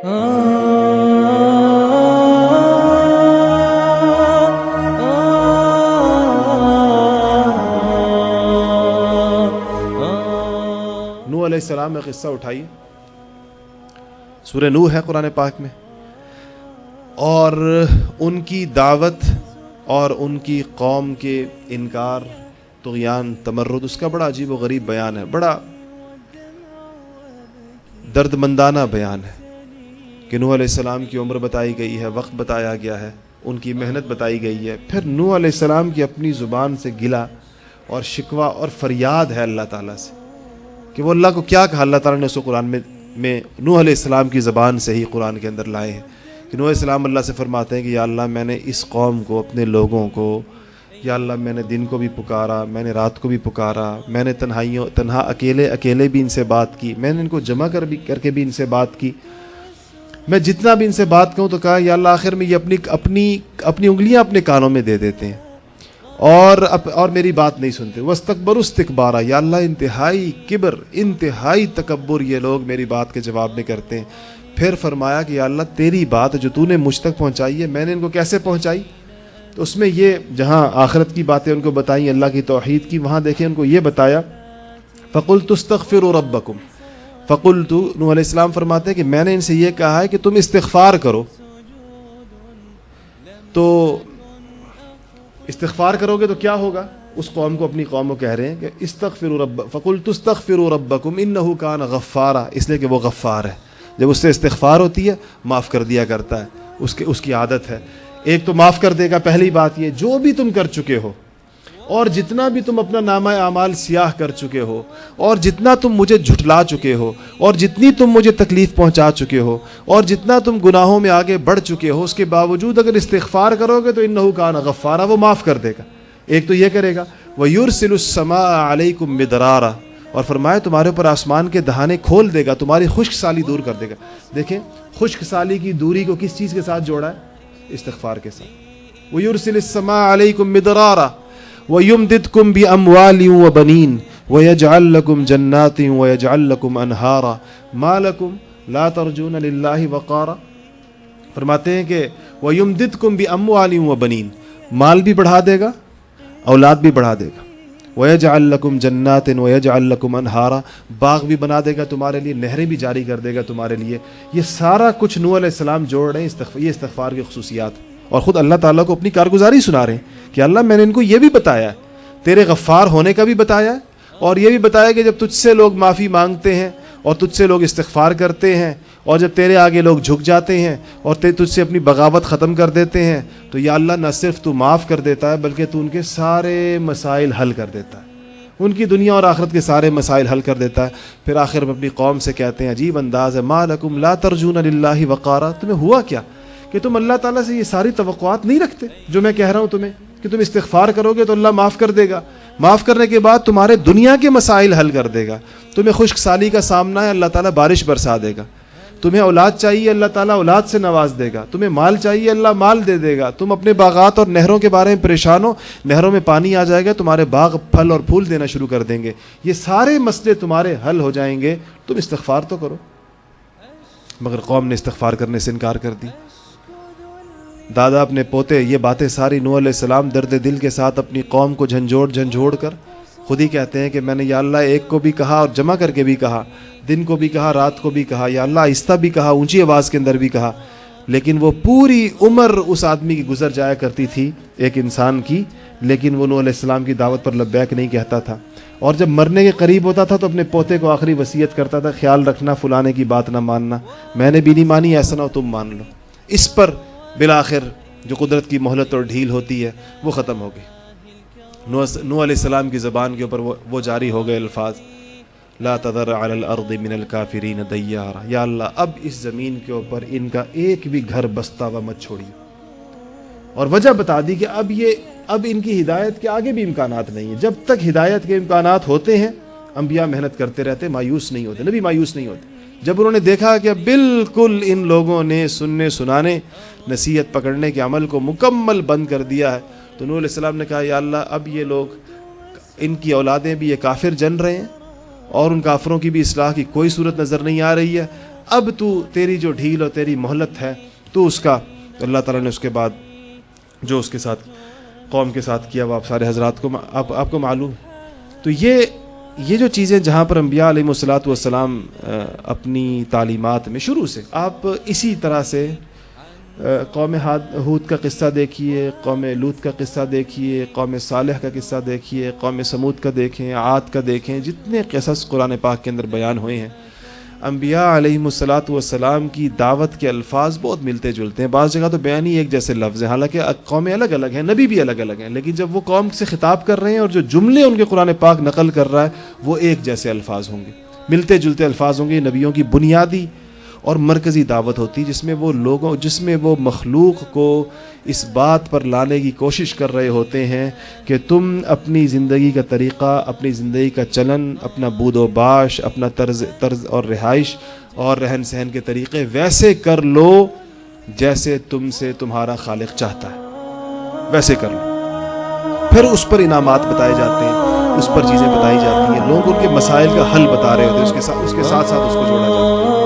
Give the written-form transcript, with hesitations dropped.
نوح علیہ السلام کا قصہ اٹھائیے، سورہ نوح ہے قرآن پاک میں، اور ان کی دعوت اور ان کی قوم کے انکار، طغیان، تمرد، اس کا بڑا عجیب و غریب بیان ہے، بڑا درد مندانہ بیان ہے کہ نوح علیہ السلام کی عمر بتائی گئی ہے، وقت بتایا گیا ہے، ان کی محنت بتائی گئی ہے، پھر نوح علیہ السلام کی اپنی زبان سے گلہ اور شکوہ اور فریاد ہے اللہ تعالیٰ سے کہ وہ اللہ کو کیا کہا۔ اللہ تعالیٰ نے اس کو قرآن میں نوح علیہ السلام کی زبان سے ہی قرآن کے اندر لائے ہیں کہ نوح علیہ السلام اللہ سے فرماتے ہیں کہ یا اللہ میں نے اس قوم کو، اپنے لوگوں کو، یا اللہ میں نے دن کو بھی پکارا، میں نے رات کو بھی پکارا، میں نے تنہا اکیلے بھی ان سے بات کی، میں نے ان کو جمع کر کے بھی ان سے بات کی، میں جتنا بھی ان سے بات کروں تو کہا یا اللہ آخر میں یہ اپنی انگلیاں اپنے کانوں میں دے دیتے ہیں اور میری بات نہیں سنتے۔ وَاسْتَكْبَرُوا اسْتِكْبَارًا، یا اللہ انتہائی کبر، انتہائی تکبر یہ لوگ میری بات کے جواب میں کرتے ہیں۔ پھر فرمایا کہ یا اللہ تیری بات جو تو نے مجھ تک پہنچائی ہے میں نے ان کو کیسے پہنچائی؟ تو اس میں یہ جہاں آخرت کی باتیں ان کو بتائیں، اللہ کی توحید کی، وہاں دیکھیں ان کو یہ بتایا فَقُلْتُ اسْتَغْفِرُوا رَبَّكُمْ، فَقُلْتُ نوح علیہ السلام فرماتے ہیں کہ میں نے ان سے یہ کہا ہے کہ تم استغفار کرو، تو استغفار کرو گے تو کیا ہوگا؟ اس قوم کو، اپنی قوم کو کہہ رہے ہیں کہ فَقُلْتُ اسْتَغْفِرُوا رَبَّكُمْ إِنَّهُ كَانَ غَفَّارًا، اس لیے کہ وہ غفار ہے، جب اس سے استغفار ہوتی ہے معاف کر دیا کرتا ہے، اس کی عادت ہے۔ ایک تو معاف کر دے گا، پہلی بات یہ جو بھی تم کر چکے ہو اور جتنا بھی تم اپنا نامہ اعمال سیاہ کر چکے ہو اور جتنا تم مجھے جھٹلا چکے ہو اور جتنی تم مجھے تکلیف پہنچا چکے ہو اور جتنا تم گناہوں میں آگے بڑھ چکے ہو، اس کے باوجود اگر استغفار کرو گے تو انہ کان غفارا، وہ معاف کر دے گا۔ ایک تو یہ کرے گا، وَيُرْسِلُ السَّمَاءَ عَلَيْكُمْ مِدْرَارًا، اور فرمایا تمہارے اوپر آسمان کے دہانے کھول دے گا، تمہاری خشک سالی دور کر دے گا۔ دیکھیں خشک سالی کی دوری کو کس چیز کے ساتھ جوڑا ہے؟ استغفار کے ساتھ۔ وَيُرْسِلِ السَّمَاءَ عَلَيْكُمْ مِدْرَارًا وَيُمْدِدْكُمْ بِأَمْوَالٍ وَبَنِينَ وَيَجْعَلْ لَكُمْ جَنَّاتٍ وَيَجْعَلْ لَكُمْ أَنْهَارًا مَا لَكُمْ لَا تَرْجُونَ لِلَّهِ وَقَارًا۔ فرماتے ہیں کہ وَيُمْدِدْكُمْ بِأَمْوَالٍ وَبَنِينَ، مال بھی بڑھا دے گا، اولاد بھی بڑھا دے گا۔ وَيَجْعَلْ لَكُمْ جَنَّاتٍ وَيَجْعَلْ لَكُمْ أَنْهَارًا، باغ بھی بنا دے گا تمہارے لیے، نہریں بھی جاری کر دے گا تمہارے لیے۔ یہ سارا کچھ نوح علیہ السلام جوڑ رہے ہیں، یہ استغفار کی خصوصیات، اور خود اللہ تعالیٰ کو اپنی کارگزاری سنا رہے ہیں کہ اللہ میں نے ان کو یہ بھی بتایا ہے، تیرے غفار ہونے کا بھی بتایا ہے، اور یہ بھی بتایا کہ جب تجھ سے لوگ معافی مانگتے ہیں اور تجھ سے لوگ استغفار کرتے ہیں اور جب تیرے آگے لوگ جھک جاتے ہیں اور تجھ سے اپنی بغاوت ختم کر دیتے ہیں تو یا اللہ نہ صرف تو معاف کر دیتا ہے بلکہ تو ان کے سارے مسائل حل کر دیتا ہے، ان کی دنیا اور آخرت کے سارے مسائل حل کر دیتا ہے۔ پھر آخر میں اپنی قوم سے کہتے ہیں، عجیب انداز ہے، ما لکم لا ترجون للہ وقارا، تمہیں ہوا کیا کہ تم اللہ تعالیٰ سے یہ ساری توقعات نہیں رکھتے جو میں کہہ رہا ہوں تمہیں کہ تم استغفار کرو گے تو اللہ معاف کر دے گا، معاف کرنے کے بعد تمہارے دنیا کے مسائل حل کر دے گا، تمہیں خشک سالی کا سامنا ہے اللہ تعالیٰ بارش برسا دے گا، تمہیں اولاد چاہیے اللہ تعالیٰ اولاد سے نواز دے گا، تمہیں مال چاہیے اللہ مال دے دے گا، تم اپنے باغات اور نہروں کے بارے میں پریشان ہو، نہروں میں پانی آ جائے گا، تمہارے باغ پھل اور پھول دینا شروع کر دیں گے، یہ سارے مسئلے تمہارے حل ہو جائیں گے، تم استغفار تو کرو۔ مگر قوم نے استغفار کرنے سے انکار کر دی۔ دادا اپنے پوتے یہ باتیں ساری نوح علیہ السلام درد دل کے ساتھ اپنی قوم کو جھنجھوڑ کر خود ہی کہتے ہیں کہ میں نے یا اللہ ایک کو بھی کہا اور جمع کر کے بھی کہا، دن کو بھی کہا رات کو بھی کہا، یا اللہ آہستہ بھی کہا، اونچی آواز کے اندر بھی کہا، لیکن وہ پوری عمر اس آدمی کی گزر جایا کرتی تھی، ایک انسان کی، لیکن وہ نوح علیہ السلام کی دعوت پر لبیک نہیں کہتا تھا، اور جب مرنے کے قریب ہوتا تھا تو اپنے پوتے کو آخری وصیت کرتا تھا، خیال رکھنا فلانے کی بات نہ ماننا، میں نے بھی نہیں مانی، ایسا نہ ہو تم مان لو۔ اس پر بالآخر جو قدرت کی مہلت اور ڈھیل ہوتی ہے وہ ختم ہو گئی۔ نوح علیہ السلام کی زبان کے اوپر وہ جاری ہو گئے الفاظ، لا تذر علی الارض من الکافرین دیارا، یا اللہ اب اس زمین کے اوپر ان کا ایک بھی گھر بستا ہوا مت چھوڑیے، اور وجہ بتا دی کہ اب ان کی ہدایت کے آگے بھی امکانات نہیں ہیں، جب تک ہدایت کے امکانات ہوتے ہیں انبیاء محنت کرتے رہتے، مایوس نہیں ہوتے، نبی مایوس نہیں ہوتے۔ جب انہوں نے دیکھا کہ بالکل ان لوگوں نے سننے سنانے نصیحت پکڑنے کے عمل کو مکمل بند کر دیا ہے تو نوح علیہ السلام نے کہا یا اللہ اب یہ لوگ، ان کی اولادیں بھی یہ کافر جن رہے ہیں اور ان کافروں کی بھی اصلاح کی کوئی صورت نظر نہیں آ رہی ہے، اب تو تیری جو ڈھیل اور تیری مہلت ہے تو اس کا، اللہ تعالیٰ نے اس کے بعد جو اس کے ساتھ قوم کے ساتھ کیا وہ آپ سارے حضرات کو آپ کو معلوم ہے۔ تو یہ جو چیزیں جہاں پر انبیاء علیہ الصلوۃ والسلام اپنی تعلیمات میں شروع سے، آپ اسی طرح سے قوم ہود کا قصہ دیکھیے، قوم لوط کا قصہ دیکھیے، قوم صالح کا قصہ دیکھیے، قوم سمود کا دیکھیں، عاد کا دیکھیں، جتنے قصص قرآن پاک کے اندر بیان ہوئے ہیں، انبیاء علیہ الصلوۃ والسلام کی دعوت کے الفاظ بہت ملتے جلتے ہیں، بعض جگہ تو بیان ہی ایک جیسے لفظ ہیں، حالانکہ قومیں الگ الگ ہیں، نبی بھی الگ الگ ہیں، لیکن جب وہ قوم سے خطاب کر رہے ہیں اور جو جملے ان کے قرآن پاک نقل کر رہا ہے وہ ایک جیسے الفاظ ہوں گے، ملتے جلتے الفاظ ہوں گے۔ نبیوں کی بنیادی اور مرکزی دعوت ہوتی جس میں وہ مخلوق کو اس بات پر لانے کی کوشش کر رہے ہوتے ہیں کہ تم اپنی زندگی کا طریقہ، اپنی زندگی کا چلن، اپنا بود و باش، اپنا طرز اور رہائش اور رہن سہن کے طریقے ویسے کر لو جیسے تم سے تمہارا خالق چاہتا ہے، ویسے کر لو۔ پھر اس پر انعامات بتائے جاتے ہیں، اس پر چیزیں بتائی جاتی ہیں، لوگ ان کے مسائل کا حل بتا رہے ہوتے ہیں، اس کے ساتھ اس کو جوڑا جاتا ہے۔